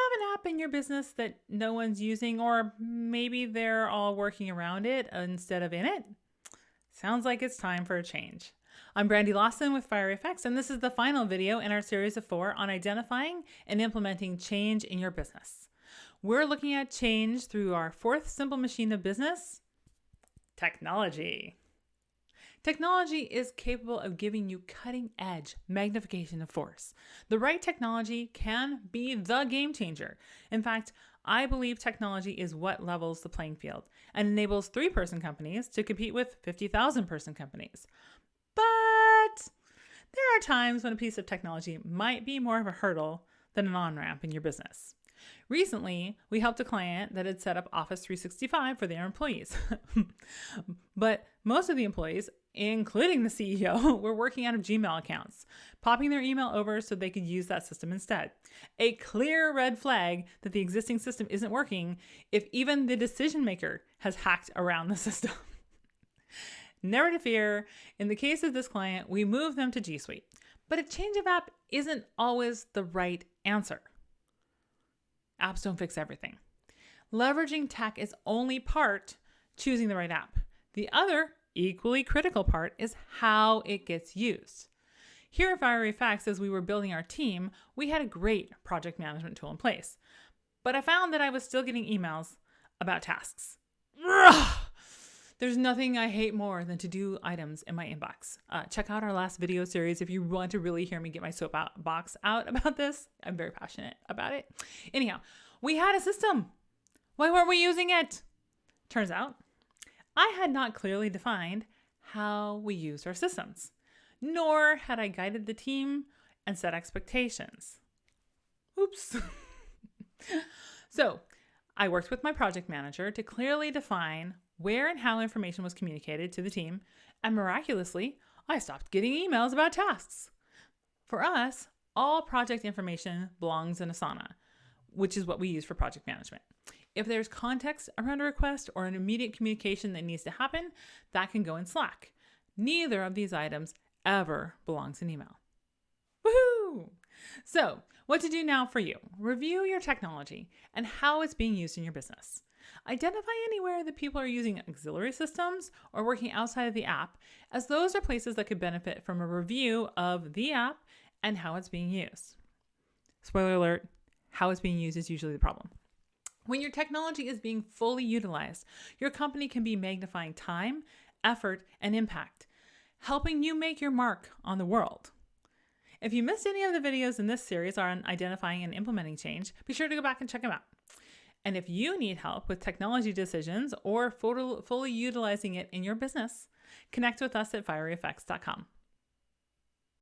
have an app in your business that no one's using, or maybe they're all working around it instead of in it? Sounds like it's time for a change. I'm Brandy Lawson with Fire Effects, and this is the final video in our series of 4 on identifying and implementing change in your business. We're looking at change through our 4th simple machine of business, technology. Technology is capable of giving you cutting-edge magnification of force. The right technology can be the game changer. In fact, I believe technology is what levels the playing field and enables 3-person companies to compete with 50,000-person companies. But there are times when a piece of technology might be more of a hurdle than an on-ramp in your business. Recently, we helped a client that had set up Office 365 for their employees. But most of the employees, including the CEO, were working out of Gmail accounts, popping their email over so they could use that system instead. A clear red flag that the existing system isn't working if even the decision maker has hacked around the system. Never to fear, in the case of this client, we moved them to G Suite. But a change of app isn't always the right answer. Apps don't fix everything. Leveraging tech is only part choosing the right app. The other, equally critical part is how it gets used. Here at Fire Effects, as we were building our team, we had a great project management tool in place. But I found that I was still getting emails about tasks. There's nothing I hate more than to-do items in my inbox. Check out our last video series if you want to really hear me get my soapbox out about this. I'm very passionate about it. Anyhow, we had a system. Why weren't we using it? Turns out, I had not clearly defined how we used our systems, nor had I guided the team and set expectations. Oops. So I worked with my project manager to clearly define where and how information was communicated to the team, and miraculously, I stopped getting emails about tasks. For us, all project information belongs in Asana, which is what we use for project management. If there's context around a request or an immediate communication that needs to happen, that can go in Slack. Neither of these items ever belongs in email. Woohoo! So, what to do now for you? Review your technology and how it's being used in your business. Identify anywhere that people are using auxiliary systems or working outside of the app, as those are places that could benefit from a review of the app and how it's being used. Spoiler alert, how it's being used is usually the problem. When your technology is being fully utilized, your company can be magnifying time, effort, and impact, helping you make your mark on the world. If you missed any of the videos in this series on identifying and implementing change, be sure to go back and check them out. And if you need help with technology decisions or fully utilizing it in your business, connect with us at fireeffects.com.